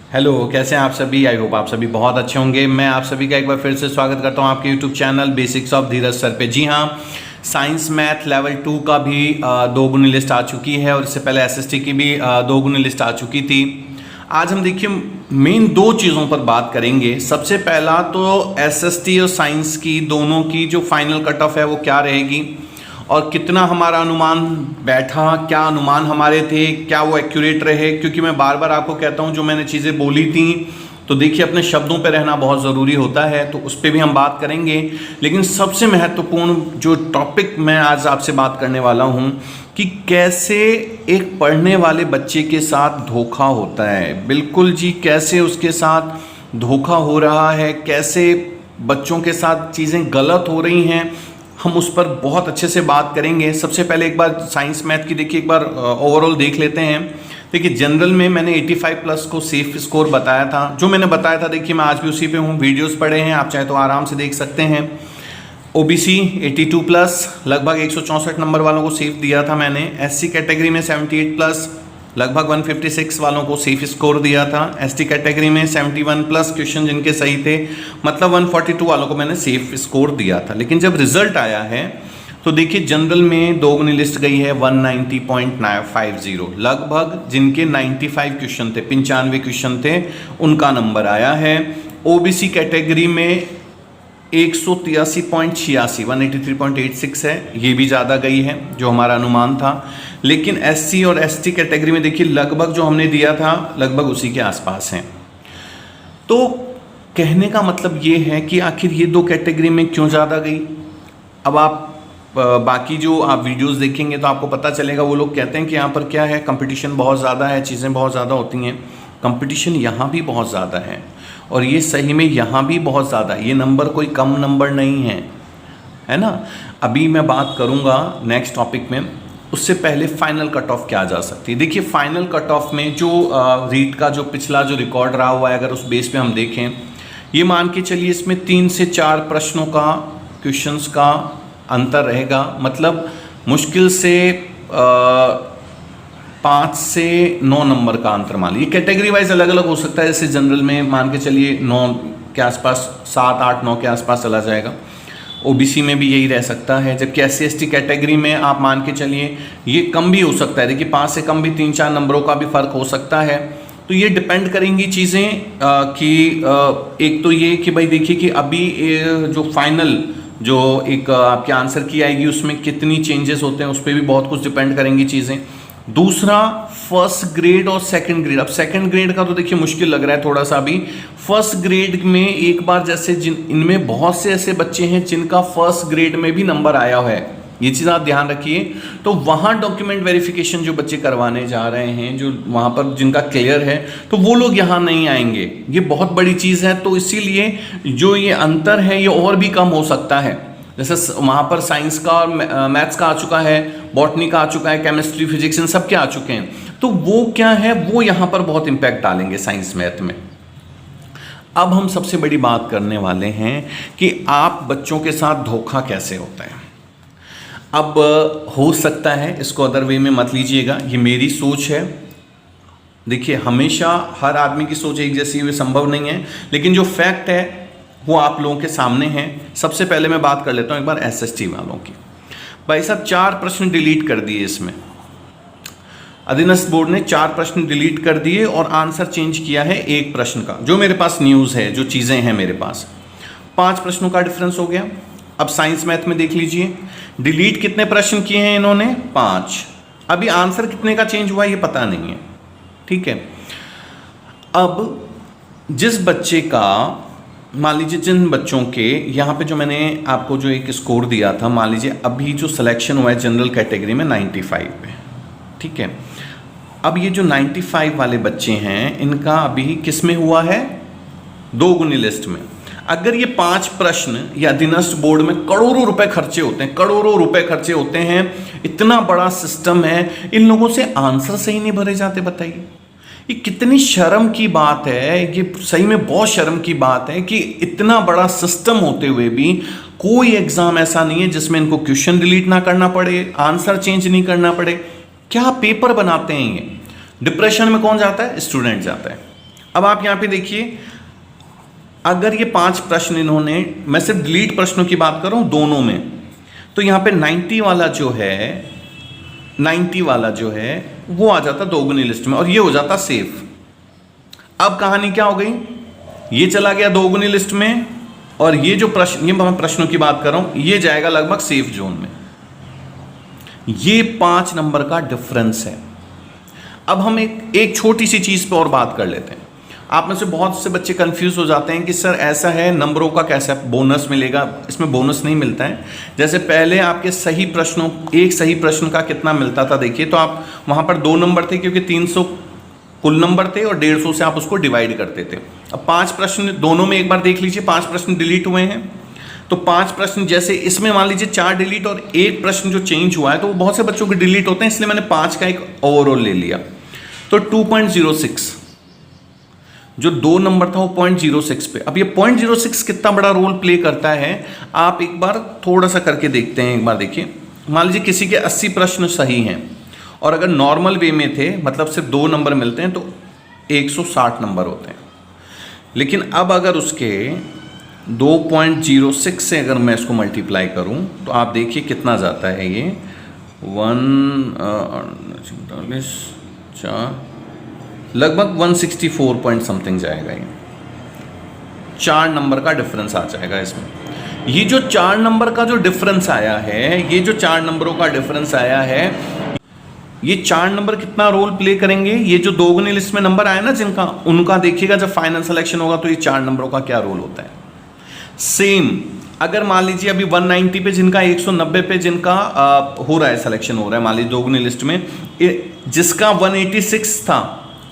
Hello, कैसे हैं आप सभी। आई होप आप सभी बहुत अच्छे होंगे। मैं आप सभी का एक बार फिर से स्वागत करता हूं आपके YouTube channel basics of Dheeraj sir पे। जी हाँ, साइंस मैथ लेवल 2 का भी 2 गुनी लिस्ट आ चुकी है और इससे पहले एसएसटी की भी 2 गुनी लिस्ट आ चुकी थी। आज हम देखिए मेन 2 चीज़ों पर बात करेंगे। सबसे पहला तो एसएसटी और साइंस की दोनों की जो फाइनल कट ऑफ है वो क्या रहेगी और कितना हमारा अनुमान बैठा, क्या अनुमान हमारे थे, क्या वो एक्यूरेट रहे। क्योंकि मैं बार बार आपको कहता हूँ जो मैंने चीज़ें बोली थी तो देखिए अपने शब्दों पे रहना बहुत ज़रूरी होता है, तो उस पर भी हम बात करेंगे। लेकिन सबसे महत्वपूर्ण जो टॉपिक मैं आज आपसे बात करने वाला हूँ कि कैसे एक पढ़ने वाले बच्चे के साथ धोखा होता है। बिल्कुल जी, कैसे उसके साथ धोखा हो रहा है, कैसे बच्चों के साथ चीज़ें गलत हो रही हैं, हम उस पर बहुत अच्छे से बात करेंगे। सबसे पहले एक बार साइंस मैथ की देखिए एक बार ओवरऑल देख लेते हैं। देखिए जनरल में मैंने 85 प्लस को सेफ स्कोर बताया था। जो मैंने बताया था देखिए मैं आज भी उसी पे हूँ, वीडियोस पड़े हैं, आप चाहे तो आराम से देख सकते हैं। ओबीसी 82 प्लस लगभग 164 नंबर वालों को सेफ दिया था मैंने। एससी कैटेगरी में 78 प्लस लगभग 156 वालों को सेफ स्कोर दिया था। एसटी कैटेगरी में 71 प्लस क्वेश्चन जिनके सही थे, मतलब 142 वालों को मैंने सेफ स्कोर दिया था। लेकिन जब रिजल्ट आया है तो देखिए जनरल में 2 गुनी लिस्ट गई है 190.50, लगभग जिनके 95 क्वेश्चन थे, 95 क्वेश्चन थे, उनका नंबर आया है। ओबीसी कैटेगरी में 183.86 183.86 है, ये भी ज़्यादा गई है जो हमारा अनुमान था। लेकिन एससी और एसटी कैटेगरी में देखिए लगभग जो हमने दिया था लगभग उसी के आसपास हैं। तो कहने का मतलब ये है कि आखिर ये 2 कैटेगरी में क्यों ज़्यादा गई। अब आप बाकी जो आप वीडियोस देखेंगे तो आपको पता चलेगा। वो लोग कहते हैं कि यहाँ पर क्या है, कंपटीशन बहुत ज़्यादा है, चीज़ें बहुत ज़्यादा होती हैं। कंपटीशन यहाँ भी बहुत ज़्यादा है और ये सही में यहाँ भी बहुत ज़्यादा है। ये नंबर कोई कम नंबर नहीं है ना। अभी मैं बात करूँगा नेक्स्ट टॉपिक में, उससे पहले फाइनल कट ऑफ क्या जा सकती है। देखिए फाइनल कट ऑफ में जो रीट का जो पिछला जो रिकॉर्ड रहा हुआ है, अगर उस बेस पे हम देखें, ये मान के चलिए इसमें 3 से 4 प्रश्नों का, क्वेश्चंस का अंतर रहेगा। मतलब मुश्किल से 5 से 9 नंबर का अंतर मान लीजिए। कैटेगरी वाइज अलग अलग हो सकता है, जैसे जनरल में मान के चलिए 9 के आसपास, 7, 8, 9 के आसपास चला जाएगा। ओबीसी में भी यही रह सकता है, जबकि एससी एसटी कैटेगरी में आप मान के चलिए ये कम भी हो सकता है। देखिए 5 से कम भी 3-4 नंबरों का भी फर्क हो सकता है। तो ये डिपेंड करेंगी चीज़ें कि एक तो ये कि भाई देखिए कि अभी जो फाइनल जो एक आपके आंसर की आएगी उसमें कितनी चेंजेस होते हैं, उस पर भी बहुत कुछ डिपेंड करेंगी चीज़ें। दूसरा फर्स्ट ग्रेड और सेकंड ग्रेड। अब सेकंड ग्रेड का तो देखिए मुश्किल लग रहा है थोड़ा सा भी। फर्स्ट ग्रेड में एक बार जैसे इनमें बहुत से ऐसे बच्चे हैं जिनका फर्स्ट ग्रेड में भी नंबर आया है, ये चीज़ आप ध्यान रखिए। तो वहाँ डॉक्यूमेंट वेरिफिकेशन जो बच्चे करवाने जा रहे हैं, जो वहाँ पर जिनका क्लियर है, तो वो लोग यहाँ नहीं आएंगे। ये बहुत बड़ी चीज़ है। तो इसीलिए जो ये अंतर है ये और भी कम हो सकता है। जैसे वहाँ पर साइंस का और मैथ्स का आ चुका है, बॉटनी का आ चुका है, केमिस्ट्री, फिजिक्स, इन सब के आ चुके हैं। तो वो क्या है, वो यहाँ पर बहुत इम्पैक्ट डालेंगे साइंस मैथ में। अब हम सबसे बड़ी बात करने वाले हैं कि आप बच्चों के साथ धोखा कैसे होता है। अब हो सकता है, इसको अदर वे में मत लीजिएगा, ये मेरी सोच है। देखिए हमेशा हर आदमी की सोच एक जैसी हुई संभव नहीं है, लेकिन जो फैक्ट है वो आप लोगों के सामने है। सबसे पहले मैं बात कर लेता हूँ एक बार एसएसटी वालों की। भाई साहब 4 प्रश्न डिलीट कर दिए इसमें, अधीनस्थ बोर्ड ने 4 प्रश्न डिलीट कर दिए और आंसर चेंज किया है 1 प्रश्न का। जो मेरे पास न्यूज़ है, जो चीज़ें हैं मेरे पास, 5 प्रश्नों का डिफरेंस हो गया। अब साइंस मैथ में देख लीजिए, डिलीट कितने प्रश्न किए हैं इन्होंने, 5। अभी आंसर कितने का चेंज हुआ ये पता नहीं है, ठीक है। अब जिस बच्चे का, मान लीजिए जिन बच्चों के यहाँ पे जो मैंने आपको जो एक स्कोर दिया था, मान लीजिए अभी जो सिलेक्शन हुआ है जनरल कैटेगरी में 95 पे, ठीक है। अब ये जो 95 वाले बच्चे हैं इनका अभी किस में हुआ है, 2 गुनी लिस्ट में। अगर ये 5 प्रश्न या अधीनस्थ बोर्ड में करोड़ों रुपए खर्चे होते हैं, करोड़ों रुपए खर्चे होते हैं, इतना बड़ा सिस्टम है, इन लोगों से आंसर सही नहीं भरे जाते। बताइए ये कितनी शर्म की बात है। ये सही में बहुत शर्म की बात है कि इतना बड़ा सिस्टम होते हुए भी कोई एग्जाम ऐसा नहीं है जिसमें इनको क्वेश्चन डिलीट ना करना पड़े, आंसर चेंज नहीं करना पड़े। क्या पेपर बनाते हैं ये। डिप्रेशन में कौन जाता है, स्टूडेंट जाता है। अब आप यहाँ पे देखिए, अगर ये 5 प्रश्न इन्होंने, मैं सिर्फ डिलीट प्रश्नों की बात कर रहा हूँ दोनों में, तो यहाँ पे 90 वाला जो है वो आ जाता दोगुनी लिस्ट में और ये हो जाता सेफ। अब कहानी क्या हो गई, ये चला गया दोगुनी लिस्ट में और ये जो प्रश्न, ये मैं प्रश्नों की बात कर रहा हूं, ये जाएगा लगभग सेफ जोन में। ये 5 नंबर का डिफरेंस है। अब हम एक छोटी सी चीज पे और बात कर लेते हैं। आप में से बहुत से बच्चे कंफ्यूज हो जाते हैं कि सर ऐसा है, नंबरों का कैसा बोनस मिलेगा। इसमें बोनस नहीं मिलता है। जैसे पहले आपके सही प्रश्नों, एक सही प्रश्न का कितना मिलता था देखिए, तो आप वहां पर 2 नंबर थे क्योंकि 300 कुल नंबर थे और 150 से आप उसको डिवाइड करते थे। अब 5 प्रश्न दोनों में एक बार देख लीजिए, 5 प्रश्न डिलीट हुए हैं, तो 5 प्रश्न जैसे इसमें मान लीजिए 4 डिलीट और 1 प्रश्न जो चेंज हुआ है, तो वो बहुत से बच्चों के डिलीट होते हैं, इसलिए मैंने 5 का एक ओवरऑल ले लिया। तो 2.06 जो 2 नंबर था वो 0.06 पे। अब ये 0.06 कितना बड़ा रोल प्ले करता है, आप एक बार थोड़ा सा करके देखते हैं। एक बार देखिए, मान लीजिए किसी के 80 प्रश्न सही हैं और अगर नॉर्मल वे में थे, मतलब सिर्फ 2 नंबर मिलते हैं, तो 160 नंबर होते हैं। लेकिन अब अगर उसके 2.06 से अगर मैं इसको मल्टीप्लाई करूं, तो आप देखिए कितना जाता है ये 4 लगभग 164 पॉइंट समथिंग जाएगा। ये 4 नंबर का डिफरेंस आ जाएगा इसमें। ये जो 4 नंबर का जो डिफरेंस आया है, ये जो 4 नंबरों का डिफरेंस आया है, ये 4 नंबर कितना रोल प्ले करेंगे। ये जो दोगुनी लिस्ट में नंबर आया ना जिनका, उनका देखिएगा जब फाइनल सिलेक्शन होगा तो ये 4 नंबरों का क्या रोल होता है। सेम अगर मान लीजिए अभी 190 पे जिनका, 190 पे जिनका हो रहा है, सिलेक्शन हो रहा है, मान लीजिए दोगुनी लिस्ट में, जिसका 186 था,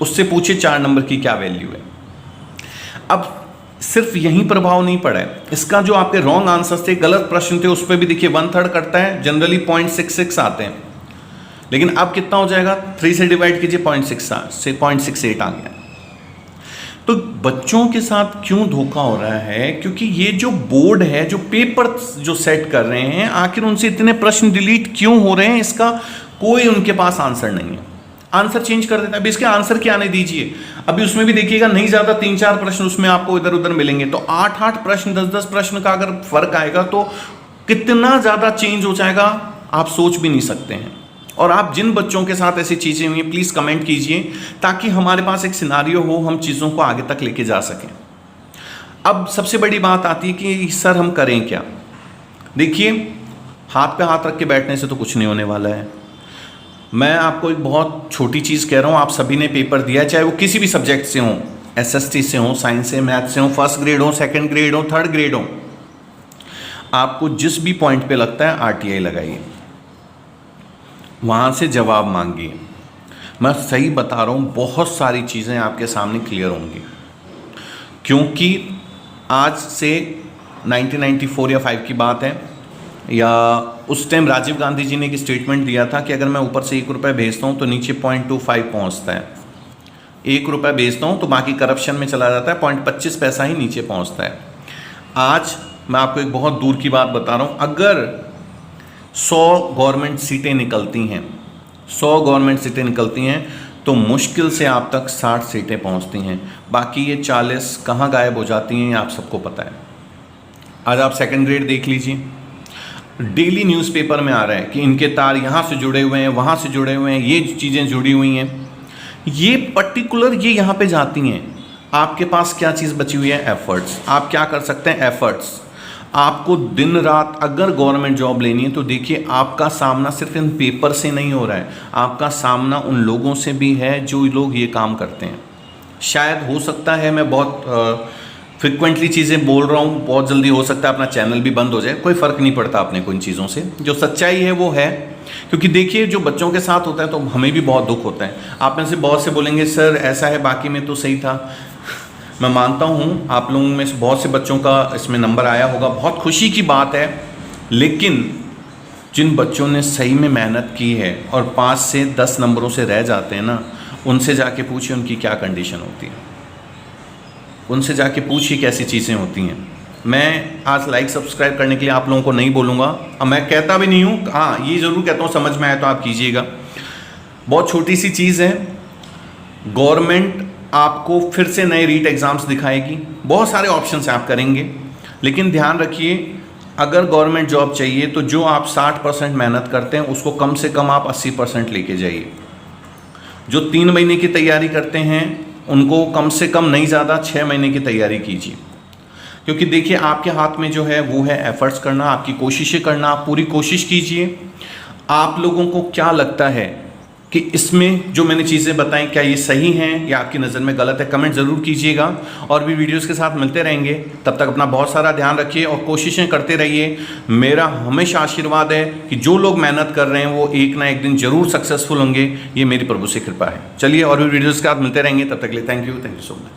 उससे पूछे 4 नंबर की क्या वैल्यू है। अब सिर्फ यही प्रभाव नहीं पड़ा है, इसका जो आपके रॉन्ग आंसर थे, गलत प्रश्न थे, उस पर भी देखिए 1/3 कटता है। जनरली 0.66 आते हैं, लेकिन अब कितना हो जाएगा, 3 से डिवाइड कीजिए, 0.68 आ गया। तो बच्चों के साथ क्यों धोखा हो रहा है, क्योंकि ये जो बोर्ड है, जो पेपर जो सेट कर रहे हैं, आखिर उनसे इतने प्रश्न डिलीट क्यों हो रहे हैं, इसका कोई उनके पास आंसर नहीं है। आंसर चेंज कर देता है। अभी इसके आंसर क्या आने दीजिए, अभी उसमें भी देखिएगा नहीं ज्यादा 3-4 प्रश्न उसमें आपको इधर उधर मिलेंगे, तो 8-8 प्रश्न, 10-10 प्रश्न का अगर फर्क आएगा तो कितना ज्यादा चेंज हो जाएगा, आप सोच भी नहीं सकते हैं। और आप जिन बच्चों के साथ ऐसी चीजें हुई हैं, प्लीज कमेंट कीजिए, ताकि हमारे पास एक सिनारियो हो, हम चीजों को आगे तक लेके जा सकें। अब सबसे बड़ी बात आती है कि सर हम करें क्या। देखिए, हाथ पे हाथ रख के बैठने से तो कुछ नहीं होने वाला है। मैं आपको एक बहुत छोटी चीज़ कह रहा हूँ, आप सभी ने पेपर दिया है, चाहे वो किसी भी सब्जेक्ट से हो, एसएसटी से हो, साइंस से, मैथ से हो, 1st ग्रेड हो, 2nd ग्रेड हो, 3rd ग्रेड हो, आपको जिस भी पॉइंट पे लगता है आरटीआई लगाइए, वहाँ से जवाब मांगिए। मैं सही बता रहा हूँ, बहुत सारी चीज़ें आपके सामने क्लियर होंगी, क्योंकि आज से 1994 या 5 की बात है, या उस टाइम राजीव गांधी जी ने एक स्टेटमेंट दिया था कि अगर मैं ऊपर से 1 रुपये भेजता हूँ तो नीचे 0.25 पहुँचता है, 1 रुपये भेजता हूँ तो बाकी करप्शन में चला जाता है, 0.25 पैसा ही नीचे पहुँचता है। आज मैं आपको एक बहुत दूर की बात बता रहा हूँ, अगर 100 गवर्नमेंट सीटें निकलती हैं, 100 गवर्नमेंट सीटें निकलती हैं, तो मुश्किल से आप तक 60 सीटें पहुँचती हैं, बाकी ये 40 कहाँ गायब हो जाती हैं, ये आप सबको पता है। आज आप 2nd ग्रेड देख लीजिए, डेली न्यूज़पेपर में आ रहा है कि इनके तार यहाँ से जुड़े हुए हैं, वहाँ से जुड़े हुए हैं, ये चीज़ें जुड़ी हुई हैं, ये पर्टिकुलर ये यहाँ पे जाती हैं। आपके पास क्या चीज़ बची हुई है, एफर्ट्स। आप क्या कर सकते हैं, एफर्ट्स। आपको दिन रात अगर गवर्नमेंट जॉब लेनी है तो देखिए, आपका सामना सिर्फ इन पेपर से नहीं हो रहा है, आपका सामना उन लोगों से भी है जो लोग ये काम करते हैं। शायद हो सकता है मैं बहुत फ्रिक्वेंटली चीज़ें बोल रहा हूँ, बहुत जल्दी हो सकता है अपना चैनल भी बंद हो जाए, कोई फ़र्क नहीं पड़ता अपने को इन चीज़ों से। जो सच्चाई है वो है, क्योंकि देखिए जो बच्चों के साथ होता है तो हमें भी बहुत दुख होता है। आप में से बहुत से बोलेंगे सर ऐसा है, बाकी में तो सही था। मैं मानता हूँ आप लोगों में से बहुत से बच्चों का इसमें नंबर आया होगा, बहुत खुशी की बात है, लेकिन जिन बच्चों ने सही में मेहनत की है और 5 से 10 नंबरों से रह जाते हैं ना, उनसे जाके पूछिए उनकी क्या कंडीशन होती है, उनसे जाके पूछिए कैसी चीज़ें होती हैं। मैं आज लाइक सब्सक्राइब करने के लिए आप लोगों को नहीं बोलूँगा, और मैं कहता भी नहीं हूँ, हाँ ये ज़रूर कहता हूँ समझ में आए तो आप कीजिएगा। बहुत छोटी सी चीज़ है, गवर्नमेंट आपको फिर से नए रीट एग्ज़ाम्स दिखाएगी, बहुत सारे ऑप्शन से आप करेंगे। लेकिन ध्यान रखिए, अगर गवर्नमेंट जॉब चाहिए तो जो आप 60% मेहनत करते हैं उसको कम से कम आप 80% लेके जाइए। जो 3 महीने की तैयारी करते हैं उनको कम से कम नहीं ज़्यादा 6 महीने की तैयारी कीजिए, क्योंकि देखिए आपके हाथ में जो है वो है एफर्ट्स करना, आपकी कोशिशें करना। आप पूरी कोशिश कीजिए। आप लोगों को क्या लगता है कि इसमें जो मैंने चीज़ें बताई क्या ये सही हैं या आपकी नज़र में गलत है, कमेंट ज़रूर कीजिएगा। और भी वीडियोस के साथ मिलते रहेंगे, तब तक अपना बहुत सारा ध्यान रखिए और कोशिशें करते रहिए। मेरा हमेशा आशीर्वाद है कि जो लोग मेहनत कर रहे हैं वो एक ना एक दिन ज़रूर सक्सेसफुल होंगे। ये मेरी प्रभु से कृपा है। चलिए और भी वीडियोज़ के साथ मिलते रहेंगे, तब तक के लिए थैंक यू सो मच।